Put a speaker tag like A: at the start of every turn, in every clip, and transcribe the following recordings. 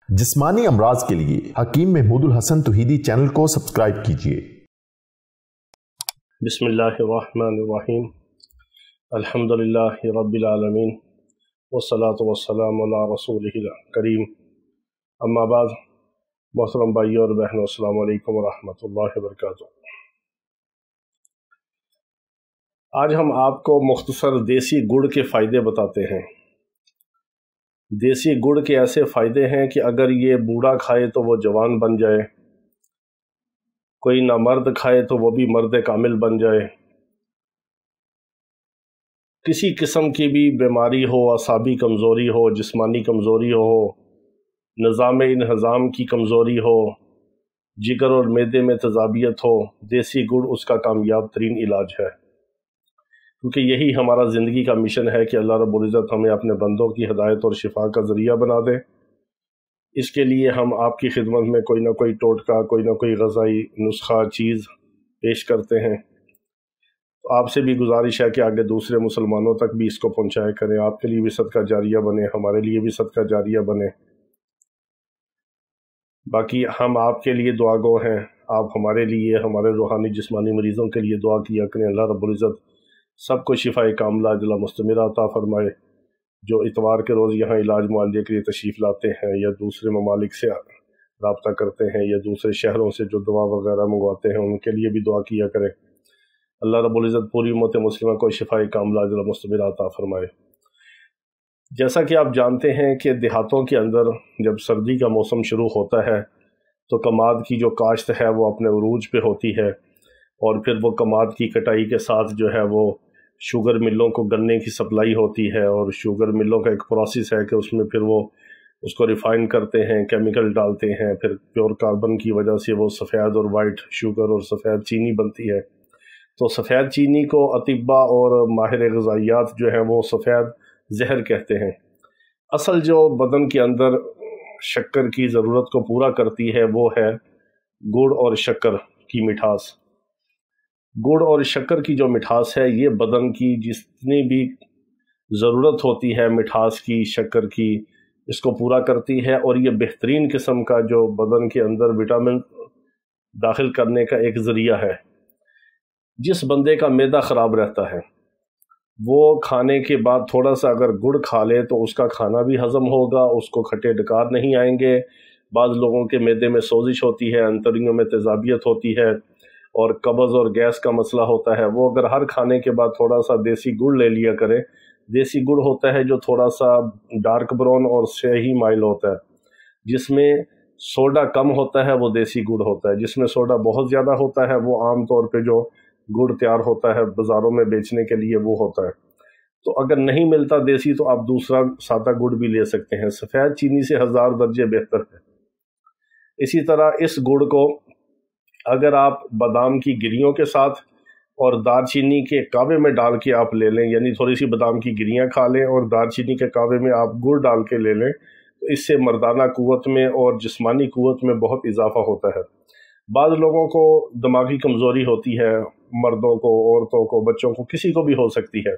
A: जिस्मानी अमराज के लिए हकीम महमूदुल हसन तौहीदी चैनल को सब्सक्राइब कीजिए।
B: बिस्मिल्लाहिर्रहमानिर्रहीम। अल्हम्दुलिल्लाहि रब्बिल आलमीन वस्सलातु वस्सलामु अला रसूलिहिल करीम। अम्मा बाद, मोहतरम भाइयों और बहनों, अस्सलामु अलैकुम वरहमतुल्लाहि वबरकातुहू। आज हम आपको मुख्तसर देसी गुड़ के फ़ायदे बताते हैं। देसी गुड़ के ऐसे फ़ायदे हैं कि अगर ये बूढ़ा खाए तो वो जवान बन जाए, कोई नामर्द खाए तो वो भी मर्द कामिल बन जाए, किसी किस्म की भी बीमारी हो, असाबी कमज़ोरी हो, जिस्मानी कमज़ोरी हो, निज़ाम इंहज़ाम की कमज़ोरी हो, जिगर और मैदे में तज़ाबियत हो, देसी गुड़ उसका कामयाब तरीन इलाज है। क्योंकि यही हमारा ज़िंदगी का मिशन है कि अल्लाह रब्बुल इज़्ज़त हमें अपने बंदों की हिदायत और शिफा का ज़रिया बना दे। इसके लिए हम आपकी खिदमत में कोई ना कोई टोटका, कोई ना कोई ग़ज़ाई नुस्खा चीज़ पेश करते हैं। तो आपसे भी गुजारिश है कि आगे दूसरे मुसलमानों तक भी इसको पहुँचाया करें, आपके लिए भी सदका जारिया बने, हमारे लिए भी सदका जारिया बने। बाकी हम आपके लिए दुआगो हैं, आप हमारे लिए, हमारे रूहानी जिस्मानी मरीज़ों के लिए दुआ किया करें। अल्लाह रब्बुल इज़्ज़त सबको शिफाए कामिला अजला मुस्तमिरा अता फरमाए। जो इतवार के रोज़ यहाँ इलाज मुआलजे के लिए तशरीफ़ लाते हैं या दूसरे ममालिक से रब्ता करते हैं या दूसरे शहरों से जो दवा वगैरह मंगवाते हैं, उनके लिए भी दुआ किया करें। अल्लाह रब्बुल इज़्ज़त पूरी उम्मत मुस्लिमा को शिफाए कामिला अजला मुस्तमिरा अता फरमाए। जैसा कि आप जानते हैं कि देहातों के अंदर जब सर्दी का मौसम शुरू होता है तो कमाद की जो काश्त है वो अपने उरूज पे होती है, और फिर वो कमाद की कटाई के साथ जो है वो शुगर मिलों को गन्ने की सप्लाई होती है, और शुगर मिलों का एक प्रोसेस है कि उसमें फिर वो उसको रिफ़ाइन करते हैं, केमिकल डालते हैं, फिर प्योर कार्बन की वजह से वो सफ़ेद और वाइट शुगर और सफ़ेद चीनी बनती है। तो सफ़ेद चीनी को अतिब्बा और माहिर ग़िज़ाइयात जो हैं वो सफ़ेद जहर कहते हैं। असल जो बदन के अंदर शक्कर की ज़रूरत को पूरा करती है वो है गुड़ और शक्कर की मिठास। गुड़ और शक्कर की जो मिठास है ये बदन की जितनी भी ज़रूरत होती है मिठास की, शक्कर की, इसको पूरा करती है, और ये बेहतरीन किस्म का जो बदन के अंदर विटामिन दाखिल करने का एक ज़रिया है। जिस बंदे का मैदा ख़राब रहता है वो खाने के बाद थोड़ा सा अगर गुड़ खा ले तो उसका खाना भी हज़म होगा, उसको खट्टे डकार नहीं आएंगे। बाज़ लोगों के मैदे में सोजिश होती है, अंतड़ियों में तेज़ाबियत होती है और कब्ज़ और गैस का मसला होता है। वो अगर हर खाने के बाद थोड़ा सा देसी गुड़ ले लिया करें। देसी गुड़ होता है जो थोड़ा सा डार्क ब्राउन और स्याही माइल होता है, जिसमें सोडा कम होता है, वो देसी गुड़ होता है। जिसमें सोडा बहुत ज़्यादा होता है वो आम तौर पे जो गुड़ तैयार होता है बाज़ारों में बेचने के लिए वो होता है। तो अगर नहीं मिलता देसी तो आप दूसरा सादा गुड़ भी ले सकते हैं, सफ़ेद चीनी से 1000 दर्जे बेहतर है। इसी तरह इस गुड़ को अगर आप बादाम की गिरियों के साथ और दालचीनी के कावे में डाल के आप ले लें, यानी थोड़ी सी बादाम की गिरियाँ खा लें और दालचीनी के कावे में आप गुड़ डाल के ले लें, तो इससे मर्दाना क़ुव्वत में और जिस्मानी क़ुव्वत में बहुत इजाफ़ा होता है। बाद लोगों को दिमागी कमज़ोरी होती है, मर्दों को, औरतों को, बच्चों को, किसी को भी हो सकती है।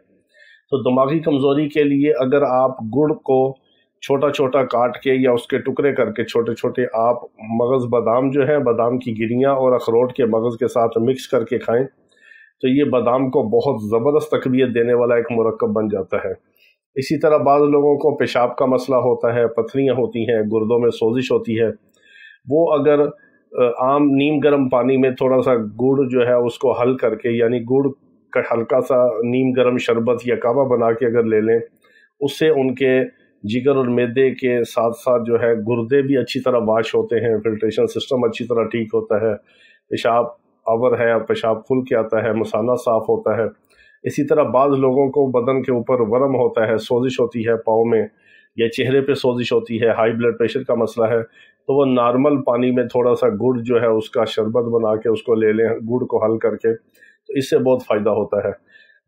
B: तो दिमागी कमज़ोरी के लिए अगर आप गुड़ को छोटा छोटा काट के या उसके टुकड़े करके छोटे छोटे आप मगज़ बादाम जो है, बादाम की गिरियाँ और अखरोट के मगज़ के साथ मिक्स करके खाएं, तो ये बादाम को बहुत ज़बरदस्त तक़वियत देने वाला एक मुरक्कब बन जाता है। इसी तरह बाद लोगों को पेशाब का मसला होता है, पथरियाँ होती हैं, गुर्दों में सोजिश होती है, वो अगर आम नीम गर्म पानी में थोड़ा सा गुड़ जो है उसको हल करके, यानी गुड़ का हल्का सा नीम गर्म शरबत या कावा बना के अगर ले लें, उससे उनके जिगर और मैदे के साथ साथ जो है गुर्दे भी अच्छी तरह वाश होते हैं, फिल्ट्रेशन सिस्टम अच्छी तरह ठीक होता है, पेशाब आवर है, पेशाब खुल के आता है, मसाना साफ़ होता है। इसी तरह बाज़ लोगों को बदन के ऊपर वर्म होता है, सोजिश होती है पाँव में या चेहरे पे सोजिश होती है, हाई ब्लड प्रेशर का मसला है, तो वो नॉर्मल पानी में थोड़ा सा गुड़ जो है उसका शरबत बना के उसको ले लें, गुड़ को हल करके, तो इससे बहुत फ़ायदा होता है।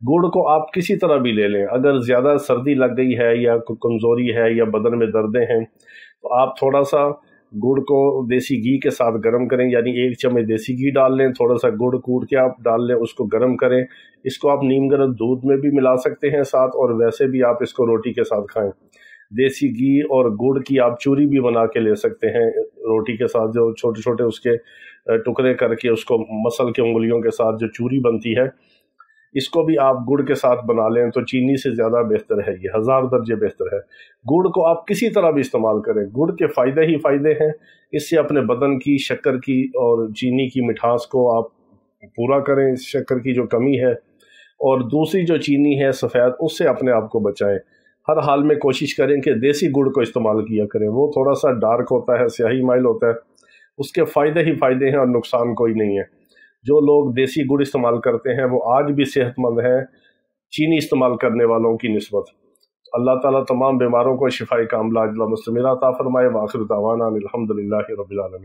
B: गुड़ को आप किसी तरह भी ले लें, अगर ज़्यादा सर्दी लग गई है या कमज़ोरी है या बदन में दर्दें हैं तो आप थोड़ा सा गुड़ को देसी घी के साथ गर्म करें, यानी 1 चम्मच देसी घी डाल लें, थोड़ा सा गुड़ कूट के आप डाल लें, उसको गर्म करें। इसको आप नीम गर्म दूध में भी मिला सकते हैं साथ, और वैसे भी आप इसको रोटी के साथ खाएं। देसी घी और गुड़ की आप चूरी भी बना के ले सकते हैं रोटी के साथ, जो छोटे छोटे उसके टुकड़े करके उसको मसल के उंगलियों के साथ जो चूरी बनती है, इसको भी आप गुड़ के साथ बना लें तो चीनी से ज़्यादा बेहतर है, ये 1000 दर्जे बेहतर है। गुड़ को आप किसी तरह भी इस्तेमाल करें, गुड़ के फ़ायदे ही फ़ायदे हैं। इससे अपने बदन की शक्कर की और चीनी की मिठास को आप पूरा करें, इस शक्कर की जो कमी है, और दूसरी जो चीनी है सफ़ेद, उससे अपने आप को बचाएं। हर हाल में कोशिश करें कि देसी गुड़ को इस्तेमाल किया करें, वो थोड़ा सा डार्क होता है, स्याही माइल होता है, उसके फ़ायदे ही फ़ायदे हैं और नुकसान कोई नहीं है। जो लोग देसी गुड़ इस्तेमाल करते हैं वो आज भी सेहतमंद हैं चीनी इस्तेमाल करने वालों की निस्बत। अल्लाह ताला तमाम बीमारों को शिफाए कामिला अजला मुस्तमिरा अता फरमाए। व आखिर दावाना अनिल हम्दुलिल्लाहि रब्बिल आलमीन।